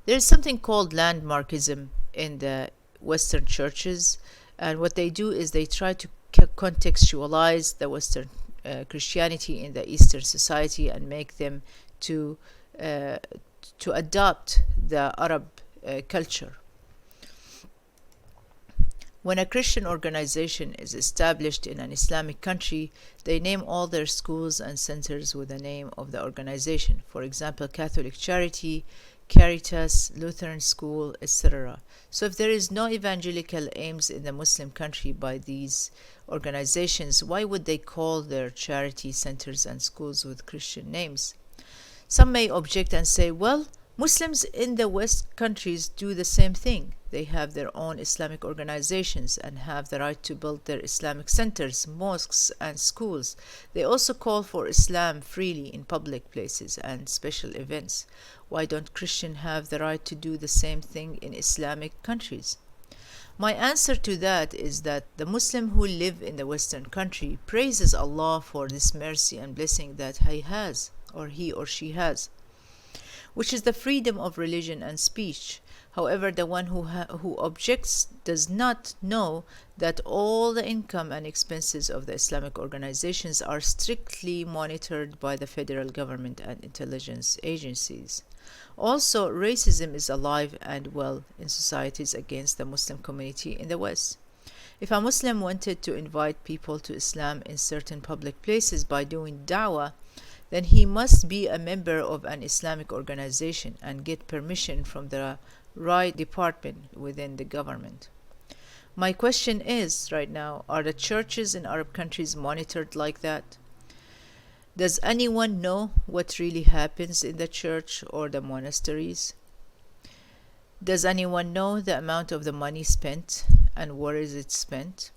There's something called landmarkism in the Western churches, and what they do is they try to contextualize the Western Christianity in the Eastern society and make them to uh, to adopt the Arab culture. When a Christian organization is established in an Islamic country, they name all their schools and centers with the name of the organization. For example, Catholic Charity, Caritas, Lutheran School, etc. So if there is no evangelical aims in the Muslim country by these organizations, why would they call their charity centers and schools with Christian names? Some may object and say, well, Muslims in the West countries do the same thing. They have their own Islamic organizations and have the right to build their Islamic centers, mosques, and schools. They also call for Islam freely in public places and special events. Why don't Christians have the right to do the same thing in Islamic countries? My answer to that is that the Muslim who live in the Western country praises Allah for this mercy and blessing that he or she has, which is the freedom of religion and speech. However, the one who objects does not know that all the income and expenses of the Islamic organizations are strictly monitored by the federal government and intelligence agencies. Also, racism is alive and well in societies against the Muslim community in the West. If a Muslim wanted to invite people to Islam in certain public places by doing da'wah, then he must be a member of an Islamic organization and get permission from the right department within the government. My question is right now, are the churches in Arab countries monitored like that? Does anyone know what really happens in the church or the monasteries? Does anyone know the amount of the money spent and where is it spent?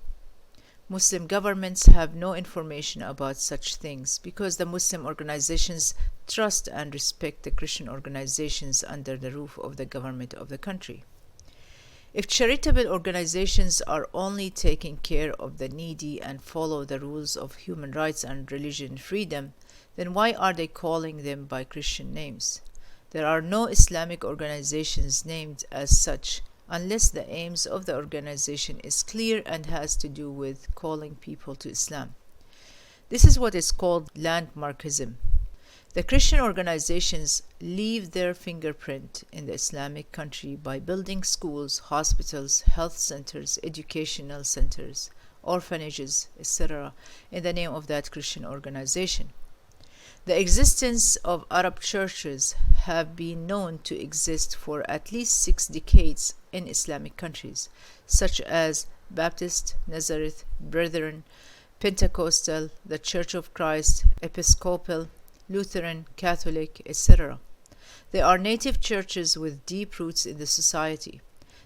Muslim governments have no information about such things because the Muslim organizations trust and respect the Christian organizations under the roof of the government of the country. If charitable organizations are only taking care of the needy and follow the rules of human rights and religion freedom, then why are they calling them by Christian names? There are no Islamic organizations named as such unless the aims of the organization is clear and has to do with calling people to Islam. This is what is called landmarkism. The Christian organizations leave their fingerprint in the Islamic country by building schools, hospitals, health centers, educational centers, orphanages, etc., in the name of that Christian organization. The existence of Arab churches have been known to exist for at least 6 decades in Islamic countries, such as Baptist, Nazareth, Brethren, Pentecostal, the Church of Christ, Episcopal, Lutheran, Catholic, etc. They are native churches with deep roots in the society.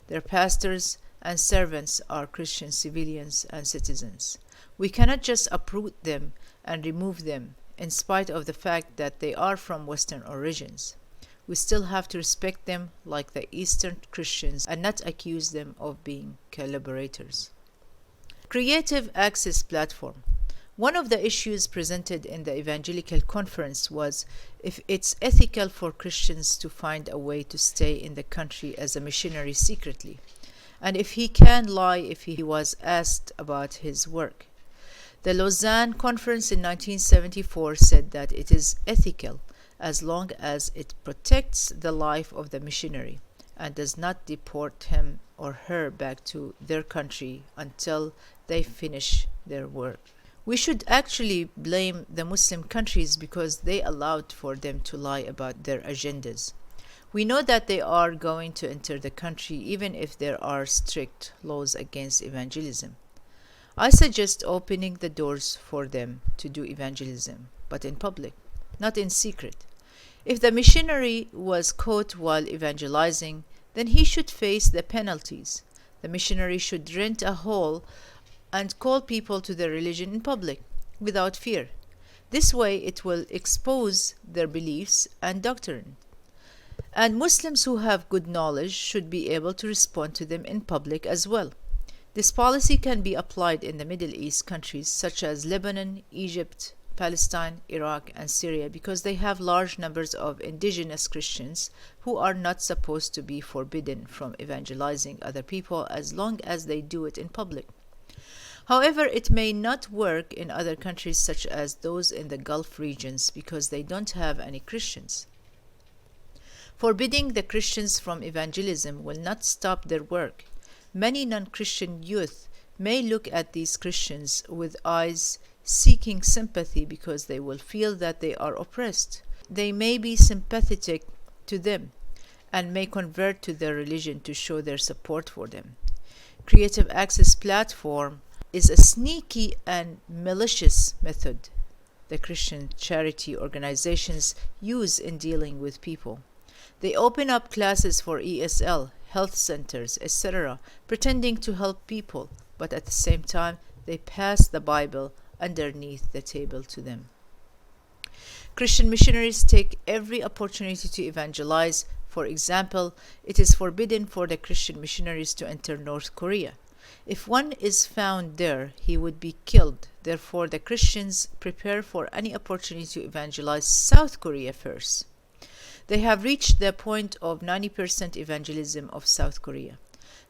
Their pastors and servants are Christian civilians and citizens. We cannot just uproot them and remove them in spite of the fact that they are from Western origins. We still have to respect them like the Eastern Christians and not accuse them of being collaborators. Creative Access Platform. One of the issues presented in the Evangelical Conference was if it's ethical for Christians to find a way to stay in the country as a missionary secretly, and if he can lie if he was asked about his work. The Lausanne Conference in 1974 said that it is ethical as long as it protects the life of the missionary and does not deport him or her back to their country until they finish their work. We should actually blame the Muslim countries because they allowed for them to lie about their agendas. We know that they are going to enter the country even if there are strict laws against evangelism. I suggest opening the doors for them to do evangelism, but in public, not in secret. If the missionary was caught while evangelizing, then he should face the penalties. The missionary should rent a hall and call people to their religion in public, without fear. This way it will expose their beliefs and doctrine. And Muslims who have good knowledge should be able to respond to them in public as well. This policy can be applied in the Middle East countries such as Lebanon, Egypt, Palestine, Iraq, and Syria because they have large numbers of indigenous Christians who are not supposed to be forbidden from evangelizing other people as long as they do it in public. However, it may not work in other countries such as those in the Gulf regions because they don't have any Christians. Forbidding the Christians from evangelism will not stop their work. Many non-Christian youth may look at these Christians with eyes seeking sympathy because they will feel that they are oppressed. They may be sympathetic to them and may convert to their religion to show their support for them. Creative Access Platform is a sneaky and malicious method the Christian charity organizations use in dealing with people. They open up classes for ESL, health centers, etc., pretending to help people, but at the same time, they pass the Bible underneath the table to them. Christian missionaries take every opportunity to evangelize. For example, it is forbidden for the Christian missionaries to enter North Korea. If one is found there, he would be killed. Therefore, the Christians prepare for any opportunity to evangelize South Korea first. They have reached the point of 90% evangelism of South Korea.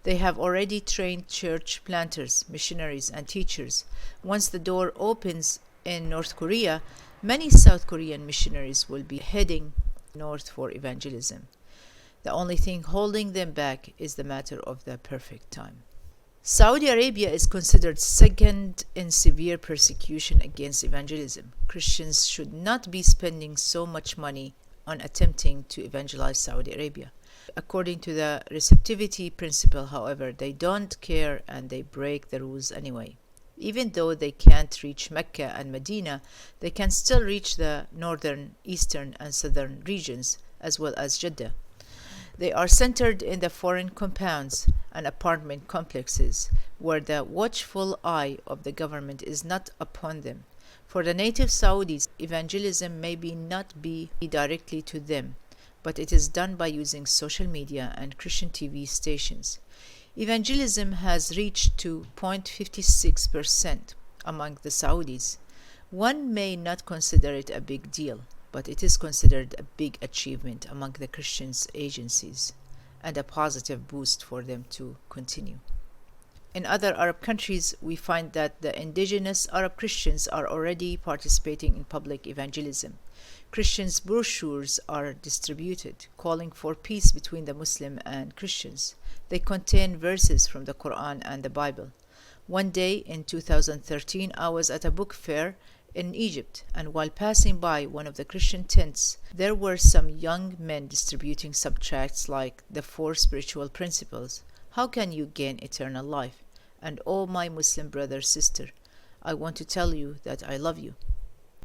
They have already trained church planters, missionaries, and teachers. Once the door opens in North Korea, many South Korean missionaries will be heading north for evangelism. The only thing holding them back is the matter of the perfect time. Saudi Arabia is considered second in severe persecution against evangelism. Christians should not be spending so much money on attempting to evangelize Saudi Arabia. According to the receptivity principle, however, they don't care and they break the rules anyway. Even though they can't reach Mecca and Medina, they can still reach the northern, eastern, and southern regions, as well as Jeddah. They are centered in the foreign compounds and apartment complexes, where the watchful eye of the government is not upon them. For the native Saudis, evangelism may not be directly to them, but it is done by using social media and Christian TV stations. Evangelism has reached to 0.56% among the Saudis. One may not consider it a big deal, but it is considered a big achievement among the Christian agencies and a positive boost for them to continue. In other Arab countries, we find that the indigenous Arab Christians are already participating in public evangelism. Christians' brochures are distributed, calling for peace between the Muslim and Christians. They contain verses from the Quran and the Bible. One day in 2013, I was at a book fair in Egypt, and while passing by one of the Christian tents, there were some young men distributing some tracts like the 4 spiritual principles. How can you gain eternal life? And oh, my Muslim brother, sister, I want to tell you that I love you.